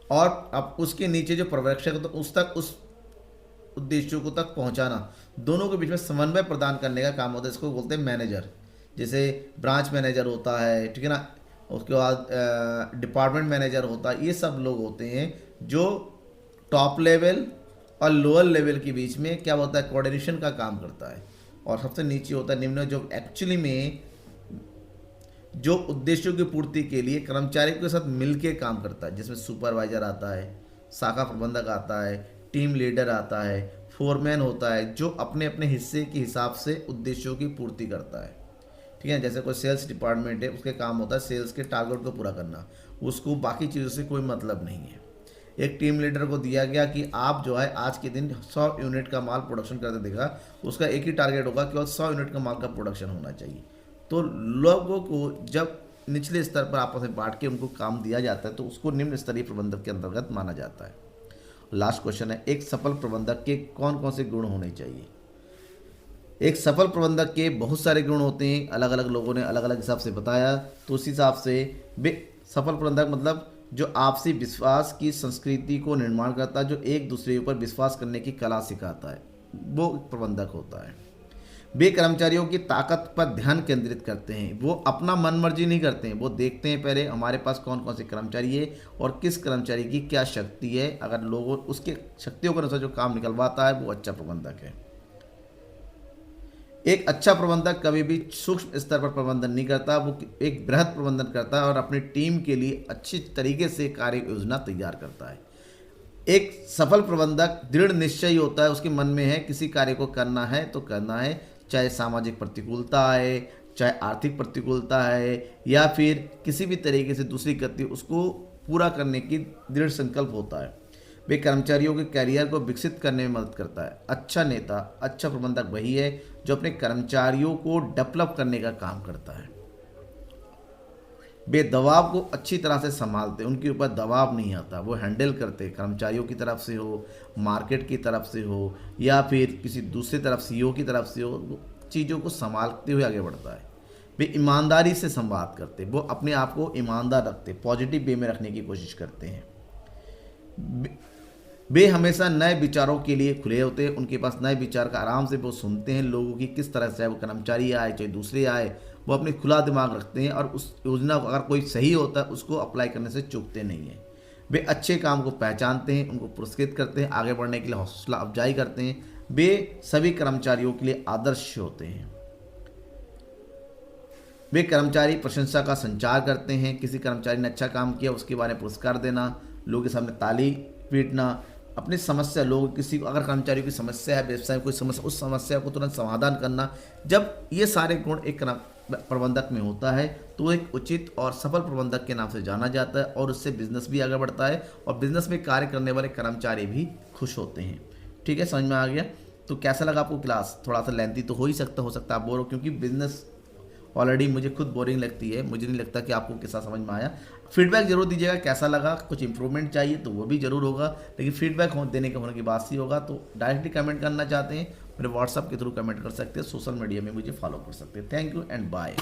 और अब उसके नीचे जो पर्यवेक्षक तो उस तक उस उद्देश्यों को तक पहुंचाना, दोनों के बीच में समन्वय प्रदान करने का काम होता है। इसको बोलते हैं मैनेजर। जैसे ब्रांच मैनेजर होता है, ठीक है ना, उसके बाद डिपार्टमेंट मैनेजर होता है। ये सब लोग होते हैं जो टॉप लेवल और लोअर लेवल के बीच में क्या होता है? कोऑर्डिनेशन का काम करता है। और सबसे नीचे होता है निम्न, जो एक्चुअली में जो उद्देश्यों की पूर्ति के लिए कर्मचारियों के साथ मिलकर काम करता है, जिसमें सुपरवाइजर आता है, शाखा प्रबंधक आता है, टीम लीडर आता है, फोरमैन होता है जो अपने अपने हिस्से के हिसाब से उद्देश्यों की पूर्ति करता है। ठीक है, जैसे कोई सेल्स डिपार्टमेंट है, उसके काम होता है सेल्स के टारगेट को पूरा करना, उसको बाकी चीज़ों से कोई मतलब नहीं है। एक टीम लीडर को दिया गया कि आप जो है आज के दिन 100 यूनिट का माल प्रोडक्शन करते देगा, उसका एक ही टारगेट होगा कि 100 यूनिट का माल का प्रोडक्शन होना चाहिए। तो लोगों को जब निचले स्तर पर आपस में बांट के उनको काम दिया जाता है तो उसको निम्न स्तरीय प्रबंधक के अंतर्गत माना जाता है। लास्ट क्वेश्चन है, एक सफल प्रबंधक के कौन कौन से गुण होने चाहिए? एक सफल प्रबंधक के बहुत सारे गुण होते हैं, अलग अलग लोगों ने अलग अलग हिसाब से बताया। तो उस हिसाब से सफल प्रबंधक मतलब जो आपसी विश्वास की संस्कृति को निर्माण करता है, जो एक दूसरे के ऊपर विश्वास करने की कला सिखाता है, वो प्रबंधक होता है। वे कर्मचारियों की ताकत पर ध्यान केंद्रित करते हैं, वो अपना मन मर्जी नहीं करते हैं, वो देखते हैं पहले हमारे पास कौन कौन से कर्मचारी है और किस कर्मचारी की क्या शक्ति है। अगर लोगों उसके शक्तियों के अनुसार जो काम निकलवाता है वो अच्छा प्रबंधक है। एक अच्छा प्रबंधक कभी भी सूक्ष्म स्तर पर प्रबंधन नहीं करता, वो एक बृहद प्रबंधन करता है और अपनी टीम के लिए अच्छी तरीके से कार्य योजना तैयार करता है। एक सफल प्रबंधक दृढ़ निश्चयी होता है, उसके मन में है किसी कार्य को करना है तो करना है, चाहे सामाजिक प्रतिकूलता है, चाहे आर्थिक प्रतिकूलता है, या फिर किसी भी तरीके से दूसरी गति, उसको पूरा करने की दृढ़ संकल्प होता है। वे कर्मचारियों के कैरियर को विकसित करने में मदद करता है। अच्छा नेता, अच्छा प्रबंधक वही है जो अपने कर्मचारियों को डेवलप करने का काम करता है। वे दबाव को अच्छी तरह से संभालते, उनके ऊपर दबाव नहीं आता, वो हैंडल करते, कर्मचारियों की तरफ से हो, मार्केट की तरफ से हो, या फिर किसी दूसरी तरफ CEO की तरफ से हो, चीज़ों को संभालते हुए आगे बढ़ता है। वे ईमानदारी से संवाद करते, वो अपने आप को ईमानदार रखते, पॉजिटिव वे में रखने की कोशिश करते हैं। वे हमेशा नए विचारों के लिए खुले होते हैं, उनके पास नए विचार का आराम से वो सुनते हैं लोगों की किस तरह से, चाहे वो कर्मचारी आए चाहे दूसरे आए, वो अपनी खुला दिमाग रखते हैं और उस योजना को अगर कोई सही होता है उसको अप्लाई करने से चूकते नहीं हैं। वे अच्छे काम को पहचानते हैं, उनको पुरस्कृत करते हैं, आगे बढ़ने के लिए हौसला अफजाई करते हैं। वे सभी कर्मचारियों के लिए आदर्श होते हैं। वे कर्मचारी प्रशंसा का संचार करते हैं, किसी कर्मचारी ने अच्छा काम किया उसके बारे में पुरस्कार देना, लोगों के सामने ताली पीटना, अपनी समस्या लोग किसी को अगर कर्मचारियों की समस्या है, व्यवसाय में कोई समस्या, उस समस्या को तुरंत समाधान करना, जब ये सारे गुण एक प्रबंधक में होता है तो एक उचित और सफल प्रबंधक के नाम से जाना जाता है और उससे बिजनेस भी आगे बढ़ता है और बिजनेस में कार्य करने वाले कर्मचारी भी खुश होते हैं। ठीक है, समझ में आ गया? तो कैसा लगा आपको क्लास? थोड़ा सा लेंथी तो हो सकता है आप बोर हो, क्योंकि बिजनेस ऑलरेडी मुझे खुद बोरिंग लगती है, मुझे नहीं लगता कि आपको कैसा समझ में आया। फीडबैक जरूर दीजिएगा कैसा लगा, कुछ इंप्रूवमेंट चाहिए तो वो भी जरूर होगा, लेकिन फीडबैक देने के होने की बात ही होगा। तो डायरेक्टली कमेंट करना चाहते हैं मेरे व्हाट्सअप के थ्रू कमेंट कर सकते हैं, सोशल मीडिया में मुझे फॉलो कर सकते हैं। Thank you and bye.